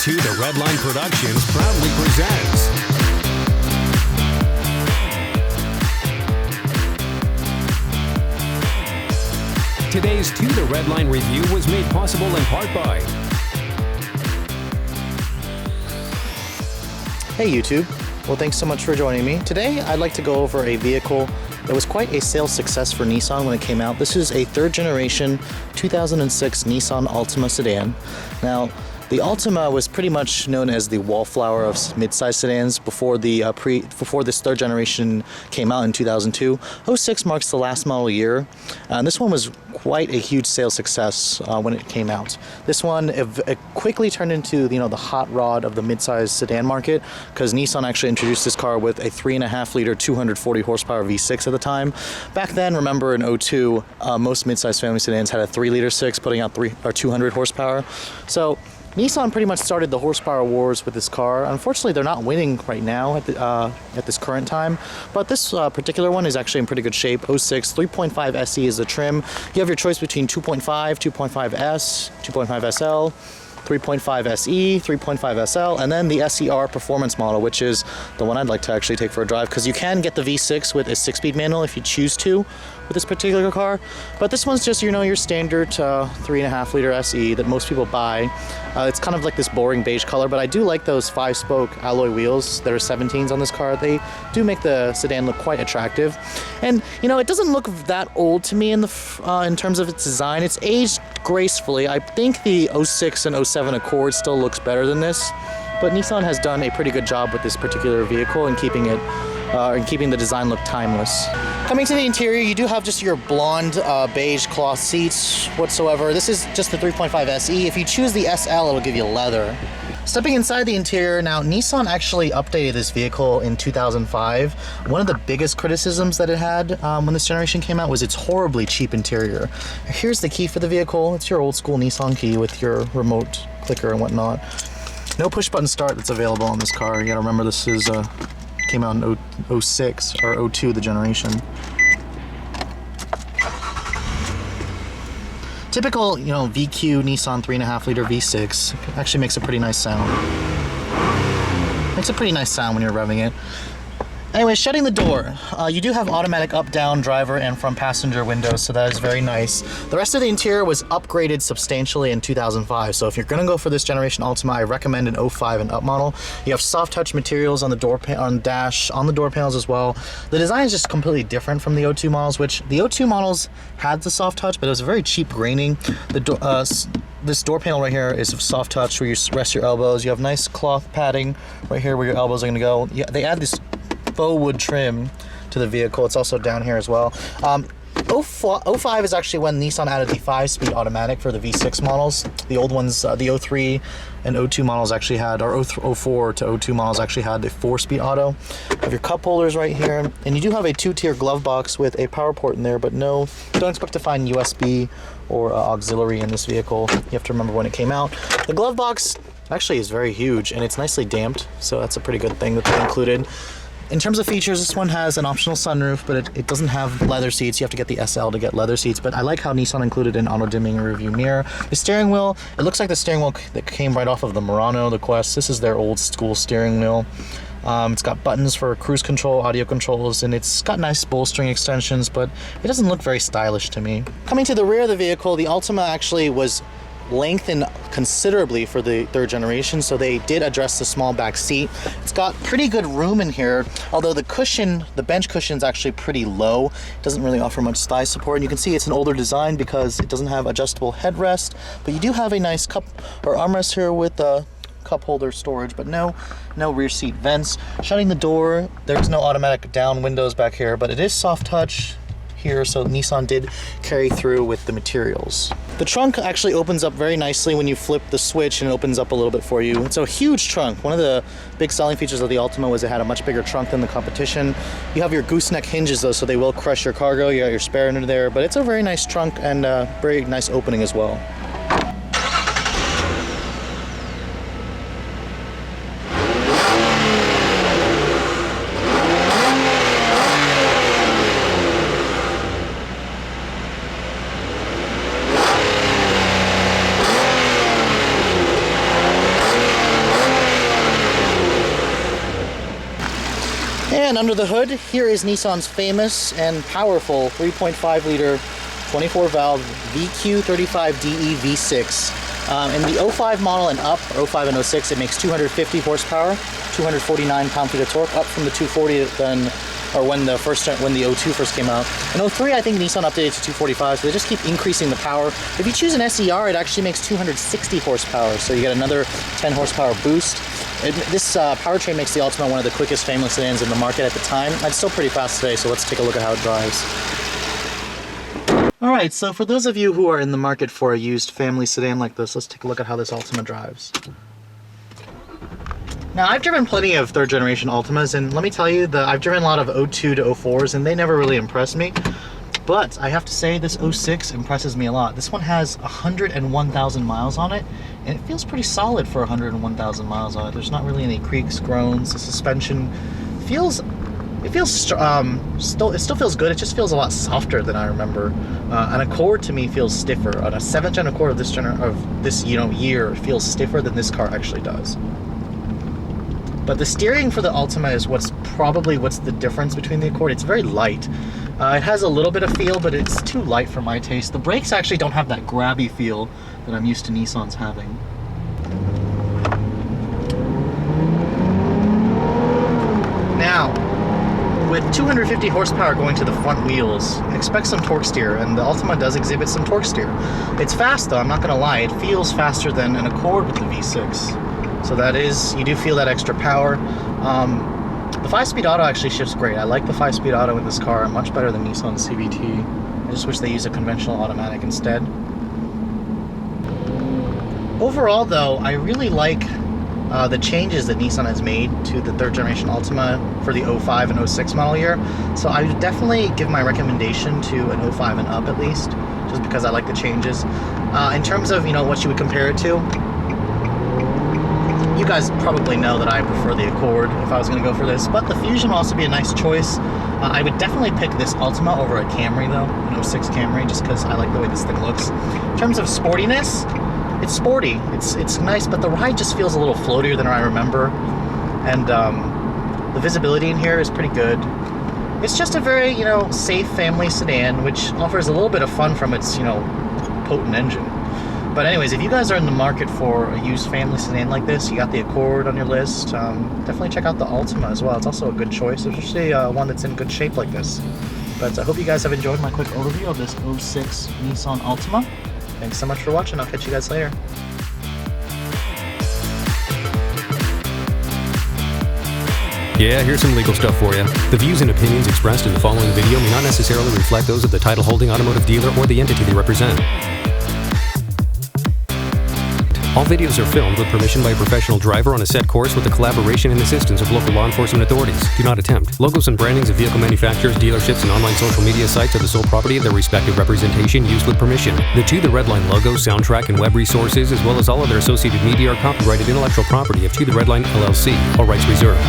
2 The Redline Productions proudly presents today's 2 The Redline review was made possible in part by Hey YouTube, well thanks so much for joining me. Today I'd like to go over a vehicle that was quite a sales success for Nissan when it came out. This is a third generation 2006 Nissan Altima sedan. Now, the Altima was pretty much known as the wallflower of midsize sedans before this third generation came out in 2002. 06 marks the last model year, and this one was quite a huge sales success when it came out. This one it quickly turned into the hot rod of the midsize sedan market, because Nissan actually introduced this car with a 3.5 liter 240 horsepower V6 at the time. Back then, remember in 02, most midsize family sedans had a 3 liter 6 putting out 200 horsepower. So Nissan pretty much started the horsepower wars with this car. Unfortunately, they're not winning right now at this current time, but this particular one is actually in pretty good shape. 06 3.5SE is the trim. You have your choice between 2.5, 2.5S, 2.5SL, 3.5SE, 3.5SL, and then the SER performance model, which is the one I'd like to actually take for a drive, because you can get the V6 with a 6-speed manual if you choose to with this particular car. But this one's just your standard 3.5 liter SE that most people buy. It's kind of like this boring beige color, but I do like those 5-spoke alloy wheels that are 17s on this car. They do make the sedan look quite attractive, and it doesn't look that old to me in terms of its design. It's aged gracefully. I think the 06 and 07 Accord still looks better than this, but Nissan has done a pretty good job with this particular vehicle and keeping the design look timeless. Coming to the interior, you do have just your blonde beige cloth seats whatsoever. This is just the 3.5SE. If you choose the SL, it'll give you leather. Stepping inside the interior, now Nissan actually updated this vehicle in 2005. One of the biggest criticisms that it had when this generation came out was its horribly cheap interior. Here's the key for the vehicle. It's your old school Nissan key with your remote clicker and whatnot. No push button start that's available on this car. You gotta remember this is came out in 06 or 02, the generation. Typical, VQ Nissan 3.5 liter V6 actually makes a pretty nice sound. Makes a pretty nice sound when you're revving it. Anyway, shutting the door. You do have automatic up, down, driver, and front passenger windows, so that is very nice. The rest of the interior was upgraded substantially in 2005, so if you're going to go for this generation Altima, I recommend an 05 and up model. You have soft touch materials on the door dash, on the door panels as well. The design is just completely different from the 02 models, which the 02 models had the soft touch, but it was very cheap graining. This door panel right here is soft touch where you rest your elbows. You have nice cloth padding right here where your elbows are going to go. Yeah, they add this faux wood trim to the vehicle. It's also down here as well. 05 is actually when Nissan added the 5-speed automatic for the V6 models. The old ones, the 03 and 02 models actually had, or 04 to 02 models actually had the 4-speed auto. You have your cup holders right here, and you do have a 2-tier glove box with a power port in there, but no, don't expect to find USB or auxiliary in this vehicle. You have to remember when it came out. The glove box actually is very huge, and it's nicely damped, so that's a pretty good thing that they included. In terms of features, this one has an optional sunroof, but it doesn't have leather seats. You have to get the SL to get leather seats, but I like how Nissan included an auto-dimming rearview mirror. The steering wheel, it looks like the steering wheel that came right off of the Murano, the Quest. This is their old school steering wheel. It's got buttons for cruise control, audio controls, and it's got nice bolstering extensions, but it doesn't look very stylish to me. Coming to the rear of the vehicle, the Altima actually was lengthened considerably for the third generation, so they did address the small back seat. It's got pretty good room in here, although the bench cushion is actually pretty low. It doesn't really offer much thigh support, and you can see it's an older design because it doesn't have adjustable headrest, but you do have a nice cup or armrest here with cup holder storage, but no rear seat vents. Shutting the door, there's no automatic down windows back here, but it is soft touch here, so Nissan did carry through with the materials. The trunk actually opens up very nicely when you flip the switch, and it opens up a little bit for you. It's a huge trunk. One of the big selling features of the Altima was it had a much bigger trunk than the competition. You have your gooseneck hinges though, so they will crush your cargo. You got your spare under there, but it's a very nice trunk and very nice opening as well. And under the hood, here is Nissan's famous and powerful 3.5 liter 24 valve VQ35DE V6. In the 05 model and up, 05 and 06, it makes 250 horsepower, 249 pound-feet of torque, up from the 240 then, or when the 02 first came out. In 03, I think Nissan updated to 245, so they just keep increasing the power. If you choose an SER, it actually makes 260 horsepower, so you get another 10 horsepower boost. This powertrain makes the Altima one of the quickest family sedans in the market at the time. It's still pretty fast today, so let's take a look at how it drives. Alright, so for those of you who are in the market for a used family sedan like this, let's take a look at how this Altima drives. Now, I've driven plenty of third generation Altimas, and let me tell you that I've driven a lot of 02 to 04s, and they never really impressed me. But I have to say, this 06 impresses me a lot. This one has 101,000 miles on it, and it feels pretty solid for 101,000 miles on it. There's not really any creaks, groans. The suspension feels, it still feels good. It just feels a lot softer than I remember. An Accord to me feels stiffer. On a 7th gen Accord of this year feels stiffer than this car actually does. But the steering for the Altima is what's the difference between the Accord. It's very light. It has a little bit of feel, but it's too light for my taste. The brakes actually don't have that grabby feel that I'm used to Nissan's having. Now, with 250 horsepower going to the front wheels, expect some torque steer, and the Altima does exhibit some torque steer. It's fast though, I'm not gonna lie. It feels faster than an Accord with the V6. So that is, you do feel that extra power. The 5-speed auto actually shifts great. I like the 5-speed auto in this car much better than Nissan's CVT. I just wish they used a conventional automatic instead. Overall though, I really like the changes that Nissan has made to the third generation Altima for the 05 and 06 model year. So I would definitely give my recommendation to an 05 and up at least, just because I like the changes. In terms of, what you would compare it to, you guys probably know that I prefer the Accord if I was going to go for this, but the Fusion will also be a nice choice. I would definitely pick this Altima over a Camry though, an 06 Camry, just because I like the way this thing looks. In terms of sportiness, it's sporty. It's nice, but the ride just feels a little floatier than I remember, and the visibility in here is pretty good. It's just a very, safe family sedan, which offers a little bit of fun from its, potent engine. But anyways, if you guys are in the market for a used family sedan like this, you got the Accord on your list, definitely check out the Altima as well. It's also a good choice, especially one that's in good shape like this. But I hope you guys have enjoyed my quick overview of this 06 Nissan Altima. Thanks so much for watching. I'll catch you guys later. Yeah, here's some legal stuff for you. The views and opinions expressed in the following video may not necessarily reflect those of the title-holding automotive dealer or the entity they represent. All videos are filmed with permission by a professional driver on a set course with the collaboration and assistance of local law enforcement authorities. Do not attempt. Logos and brandings of vehicle manufacturers, dealerships, and online social media sites are the sole property of their respective representation used with permission. The Redline logo, soundtrack, and web resources, as well as all other associated media, are copyrighted intellectual property of The Redline LLC. All rights reserved.